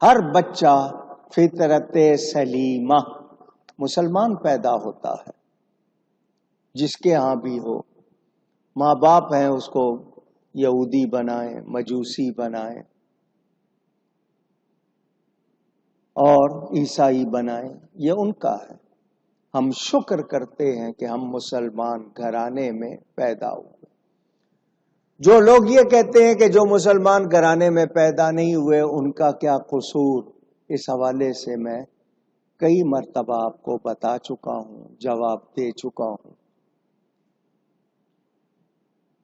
ہر بچہ فطرت سلیمہ مسلمان پیدا ہوتا ہے، جس کے ہاں بھی ہو۔ ماں باپ ہیں اس کو یہودی بنائیں، مجوسی بنائیں اور عیسائی بنائیں، یہ ان کا ہے۔ ہم شکر کرتے ہیں کہ ہم مسلمان گھرانے میں پیدا ہوئے۔ جو لوگ یہ کہتے ہیں کہ جو مسلمان گھرانے میں پیدا نہیں ہوئے ان کا کیا قصور، اس حوالے سے میں کئی مرتبہ آپ کو بتا چکا ہوں، جواب دے چکا ہوں۔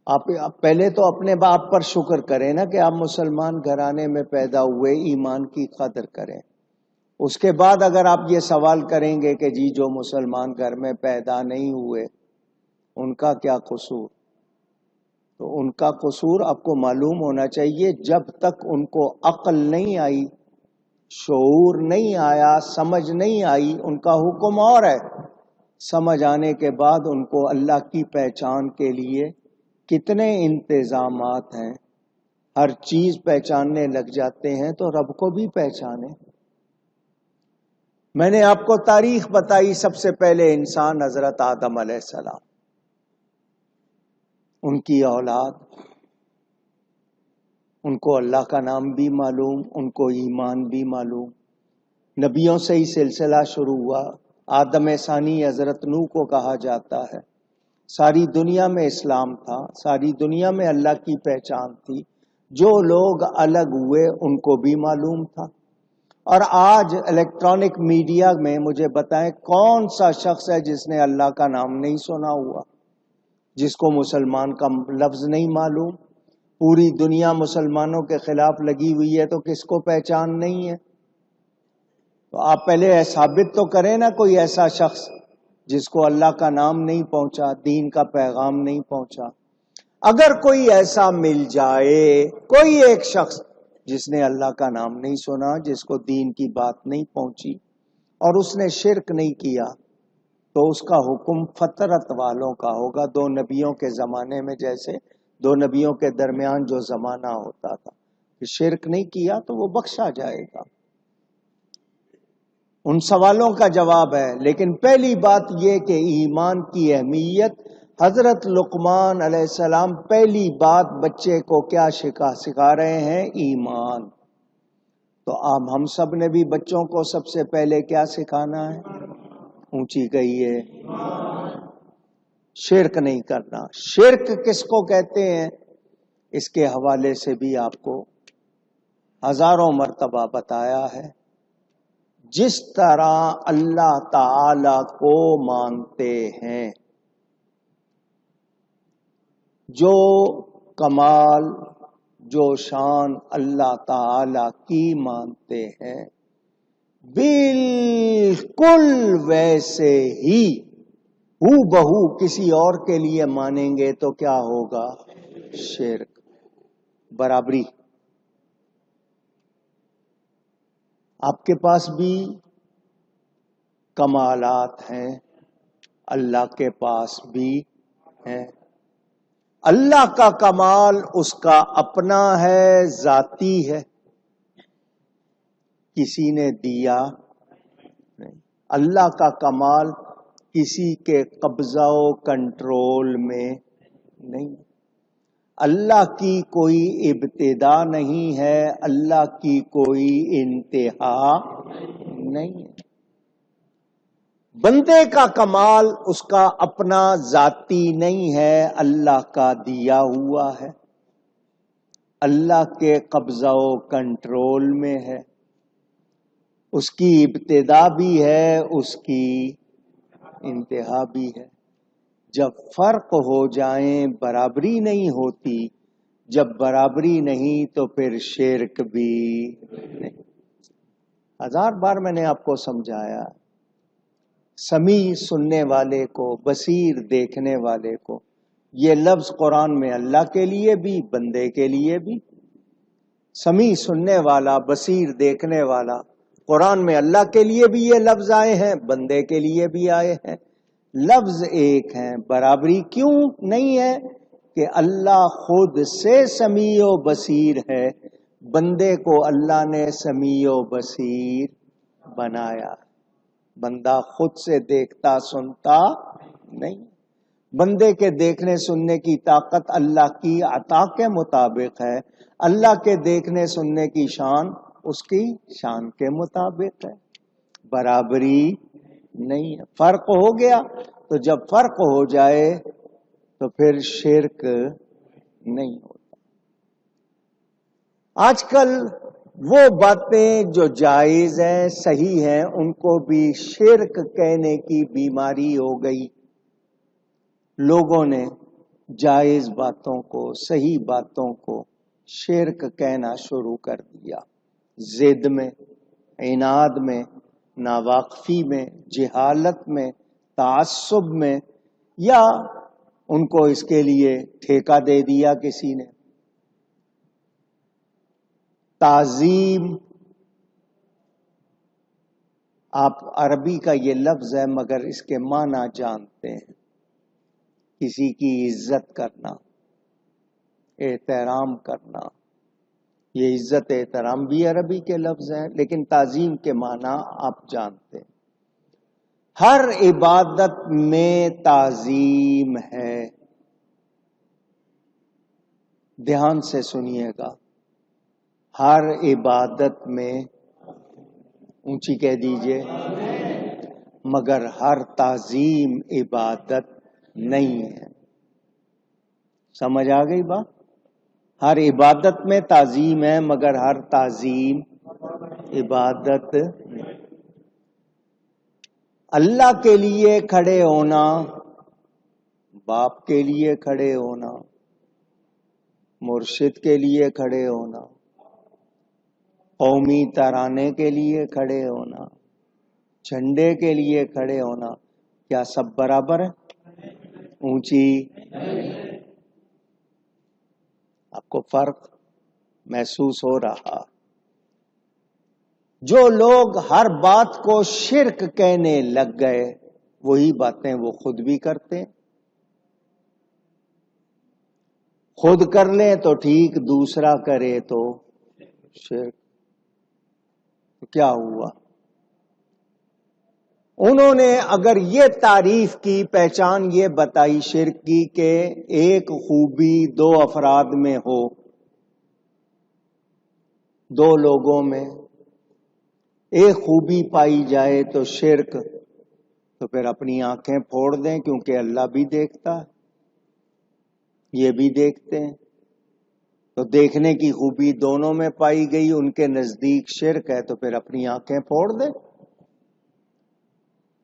آپ پہلے تو اپنے باپ پر شکر کریں نا کہ آپ مسلمان گھرانے میں پیدا ہوئے، ایمان کی قدر کریں۔ اس کے بعد اگر آپ یہ سوال کریں گے کہ جی جو مسلمان گھر میں پیدا نہیں ہوئے ان کا کیا قصور، تو ان کا قصور آپ کو معلوم ہونا چاہیے جب تک ان کو عقل نہیں آئی، شعور نہیں آیا، سمجھ نہیں آئی، ان کا حکم اور ہے۔ سمجھ آنے کے بعد ان کو اللہ کی پہچان کے لیے کتنے انتظامات ہیں، ہر چیز پہچاننے لگ جاتے ہیں تو رب کو بھی پہچانے۔ میں نے آپ کو تاریخ بتائی، سب سے پہلے انسان حضرت آدم علیہ السلام، ان کی اولاد، ان کو اللہ کا نام بھی معلوم، ان کو ایمان بھی معلوم۔ نبیوں سے ہی سلسلہ شروع ہوا۔ آدم ثانی حضرت نوح کو کہا جاتا ہے۔ ساری دنیا میں اسلام تھا، ساری دنیا میں اللہ کی پہچان تھی۔ جو لوگ الگ ہوئے ان کو بھی معلوم تھا۔ اور آج الیکٹرانک میڈیا میں مجھے بتائیں کون سا شخص ہے جس نے اللہ کا نام نہیں سنا ہوا، جس کو مسلمان کا لفظ نہیں معلوم؟ پوری دنیا مسلمانوں کے خلاف لگی ہوئی ہے تو کس کو پہچان نہیں ہے؟ تو آپ پہلے ثابت تو کریں نا کوئی ایسا شخص جس کو اللہ کا نام نہیں پہنچا، دین کا پیغام نہیں پہنچا۔ اگر کوئی ایسا مل جائے، کوئی ایک شخص جس نے اللہ کا نام نہیں سنا، جس کو دین کی بات نہیں پہنچی اور اس نے شرک نہیں کیا، تو اس کا حکم فطرت والوں کا ہوگا۔ دو نبیوں کے زمانے میں جیسے دو نبیوں کے درمیان جو زمانہ ہوتا تھا کہ شرک نہیں کیا تو وہ بخشا جائے گا۔ ان سوالوں کا جواب ہے، لیکن پہلی بات یہ کہ ایمان کی اہمیت، حضرت لقمان علیہ السلام پہلی بات بچے کو کیا سکھا رہے ہیں؟ ایمان۔ تو اب ہم سب نے بھی بچوں کو سب سے پہلے کیا سکھانا ہے؟ اونچی کہیے، شرک نہیں کرنا۔ شرک کس کو کہتے ہیں اس کے حوالے سے بھی آپ کو ہزاروں مرتبہ بتایا ہے۔ جس طرح اللہ تعالی کو مانتے ہیں، جو کمال جو شان اللہ تعالی کی مانتے ہیں، بالکل ویسے ہی ہو بہو کسی اور کے لیے مانیں گے تو کیا ہوگا؟ شرک، برابری۔ آپ کے پاس بھی کمالات ہیں، اللہ کے پاس بھی ہیں۔ اللہ کا کمال اس کا اپنا ہے، ذاتی ہے، کسی نے دیا نہیں۔ اللہ کا کمال کسی کے قبضہ و کنٹرول میں نہیں۔ اللہ کی کوئی ابتدا نہیں ہے، اللہ کی کوئی انتہا نہیں ہے۔ بندے کا کمال اس کا اپنا ذاتی نہیں ہے، اللہ کا دیا ہوا ہے، اللہ کے قبضہ و کنٹرول میں ہے۔ اس کی ابتدا بھی ہے، اس کی انتہا بھی ہے۔ جب فرق ہو جائیں برابری نہیں ہوتی، جب برابری نہیں تو پھر شرک بھی نہیں۔ ہزار بار میں نے آپ کو سمجھایا، سمیع سننے والے کو، بصیر دیکھنے والے کو، یہ لفظ قرآن میں اللہ کے لیے بھی بندے کے لیے بھی۔ سمیع سننے والا، بصیر دیکھنے والا، قرآن میں اللہ کے لیے بھی یہ لفظ آئے ہیں، بندے کے لیے بھی آئے ہیں۔ لفظ ایک ہیں، برابری کیوں نہیں ہے؟ کہ اللہ خود سے سمیع و بصیر ہے، بندے کو اللہ نے سمیع و بصیر بنایا. بندہ خود سے دیکھتا سنتا نہیں. بندے کے دیکھنے سننے کی طاقت اللہ کی عطا کے مطابق ہے. اللہ کے دیکھنے سننے کی شان اس کی شان کے مطابق ہے. برابری نہیں ہے. فرق ہو گیا تو جب فرق ہو جائے تو پھر شرک نہیں ہوتا. آج کل وہ باتیں جو جائز ہیں صحیح ہیں ان کو بھی شرک کہنے کی بیماری ہو گئی. لوگوں نے جائز باتوں کو صحیح باتوں کو شرک کہنا شروع کر دیا. ضد میں، عناد میں، ناواقفی میں، جہالت میں، تعصب میں، یا ان کو اس کے لیے ٹھیکہ دے دیا کسی نے. تعظیم، آپ عربی کا یہ لفظ ہے مگر اس کے معنی جانتے ہیں. کسی کی عزت کرنا، احترام کرنا. یہ عزت احترام بھی عربی کے لفظ ہیں لیکن تعظیم کے معنی آپ جانتے ہیں. ہر عبادت میں تعظیم ہے. دھیان سے سنیے گا. ہر عبادت میں، اونچی کہہ دیجئے، مگر ہر تعظیم عبادت نہیں ہے. سمجھ آ گئی بات؟ ہر عبادت میں تعظیم ہے مگر ہر تعظیم عبادت نہیں. اللہ کے لیے کھڑے ہونا، باپ کے لیے کھڑے ہونا، مرشد کے لیے کھڑے ہونا، قومی ترانے کے لیے کھڑے ہونا، جھنڈے کے لیے کھڑے ہونا، کیا سب برابر ہے؟ اونچی. آپ کو فرق محسوس ہو رہا؟ جو لوگ ہر بات کو شرک کہنے لگ گئے وہی باتیں وہ خود بھی کرتے ہیں. خود کر لیں تو ٹھیک، دوسرا کرے تو شرک. کیا ہوا؟ انہوں نے اگر یہ تعریف کی، پہچان یہ بتائی شرک کی کہ ایک خوبی دو افراد میں ہو، دو لوگوں میں ایک خوبی پائی جائے تو شرک، تو پھر اپنی آنکھیں پھوڑ دیں کیونکہ اللہ بھی دیکھتا ہے، یہ بھی دیکھتے ہیں. تو دیکھنے کی خوبی دونوں میں پائی گئی، ان کے نزدیک شرک ہے، تو پھر اپنی آنکھیں پھوڑ دیں.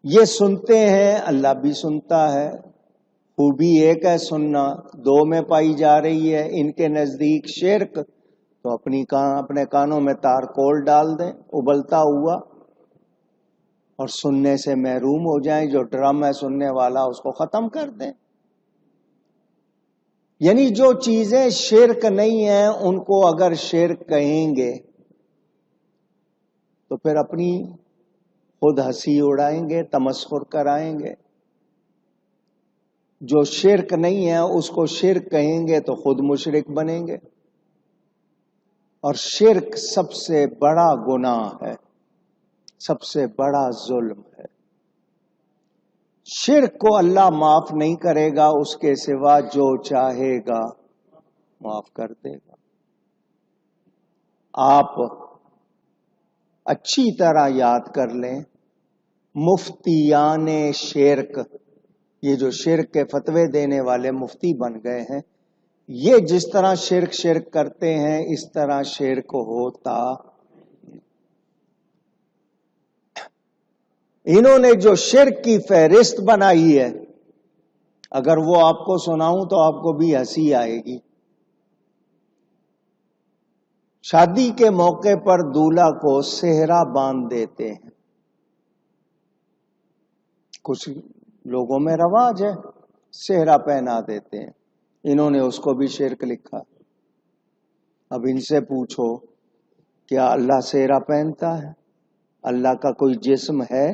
یہ سنتے ہیں، اللہ بھی سنتا ہے. خوبی ایک ہے سننا، دو میں پائی جا رہی ہے، ان کے نزدیک شرک، تو اپنے کانوں میں تار کول ڈال دیں ابلتا ہوا اور سننے سے محروم ہو جائیں. جو ڈرم ہے سننے والا اس کو ختم کر دیں. یعنی جو چیزیں شرک نہیں ہیں ان کو اگر شرک کہیں گے تو پھر اپنی خود ہنسی اڑائیں گے، تمسخر کرائیں گے. جو شرک نہیں ہے اس کو شرک کہیں گے تو خود مشرک بنیں گے. اور شرک سب سے بڑا گناہ ہے، سب سے بڑا ظلم ہے. شرک کو اللہ معاف نہیں کرے گا، اس کے سوا جو چاہے گا معاف کر دے گا. آپ اچھی طرح یاد کر لیں، مفتیان شرک، یہ جو شرک کے فتوے دینے والے مفتی بن گئے ہیں، یہ جس طرح شرک کرتے ہیں اس طرح شرک ہوتا. انہوں نے جو شرک کی فہرست بنائی ہے، اگر وہ آپ کو سناؤں تو آپ کو بھی ہنسی آئے گی. شادی کے موقع پر دولہا کو صحرا باندھ دیتے ہیں. کچھ لوگوں میں رواج ہے، صحرا پہنا دیتے ہیں. انہوں نے اس کو بھی شرک لکھا. اب ان سے پوچھو کیا اللہ صحرا پہنتا ہے؟ اللہ کا کوئی جسم ہے؟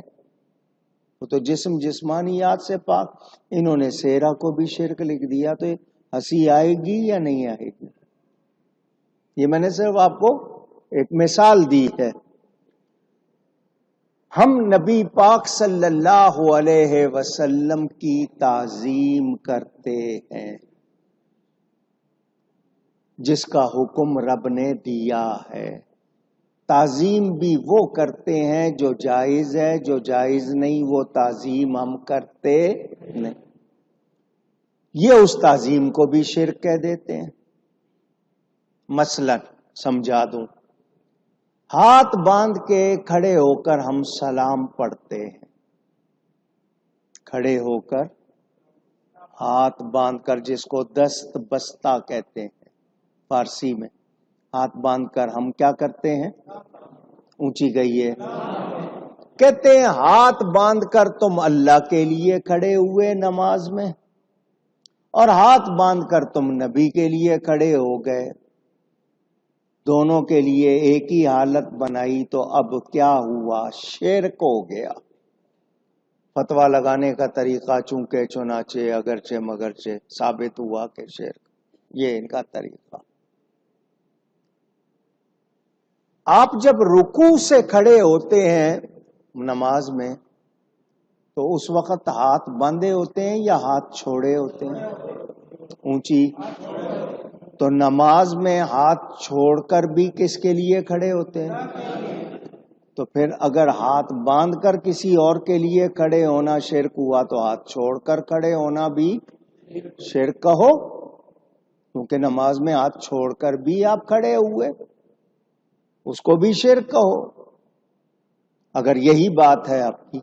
وہ تو جسم جسمانیات سے پاک. انہوں نے صحرا کو بھی شرک لکھ دیا. تو ہنسی آئے گی یا نہیں آئے گی؟ یہ میں نے صرف آپ کو ایک مثال دی ہے. ہم نبی پاک صلی اللہ علیہ وسلم کی تعظیم کرتے ہیں جس کا حکم رب نے دیا ہے. تعظیم بھی وہ کرتے ہیں جو جائز ہے، جو جائز نہیں وہ تعظیم ہم کرتے نہیں. یہ اس تعظیم کو بھی شرک کہہ دیتے ہیں. مثلا سمجھا دوں، ہاتھ باندھ کے کھڑے ہو کر ہم سلام پڑھتے ہیں. کھڑے ہو کر ہاتھ باندھ کر، جس کو دست بستہ کہتے ہیں فارسی میں، ہاتھ باندھ کر ہم کیا کرتے ہیں؟ اونچی گئی ہے. کہتے ہیں ہاتھ باندھ کر تم اللہ کے لیے کھڑے ہوئے نماز میں، اور ہاتھ باندھ کر تم نبی کے لیے کھڑے ہو گئے. دونوں کے لیے ایک ہی حالت بنائی تو اب کیا ہوا؟ شرک ہو گیا. فتویٰ لگانے کا طریقہ چونکہ چنانچہ اگرچہ مگرچہ ثابت ہوا کہ شرک، یہ ان کا طریقہ. آپ جب رکوع سے کھڑے ہوتے ہیں نماز میں تو اس وقت ہاتھ باندھے ہوتے ہیں یا ہاتھ چھوڑے ہوتے ہیں؟ اونچی. تو نماز میں ہاتھ چھوڑ کر بھی کس کے لیے کھڑے ہوتے ہیں؟ تو پھر اگر ہاتھ باندھ کر کسی اور کے لیے کھڑے ہونا شرک ہوا تو ہاتھ چھوڑ کر کھڑے ہونا بھی شرک کہو، کیونکہ نماز میں ہاتھ چھوڑ کر بھی آپ کھڑے ہوئے، اس کو بھی شرک کہو. اگر یہی بات ہے آپ کی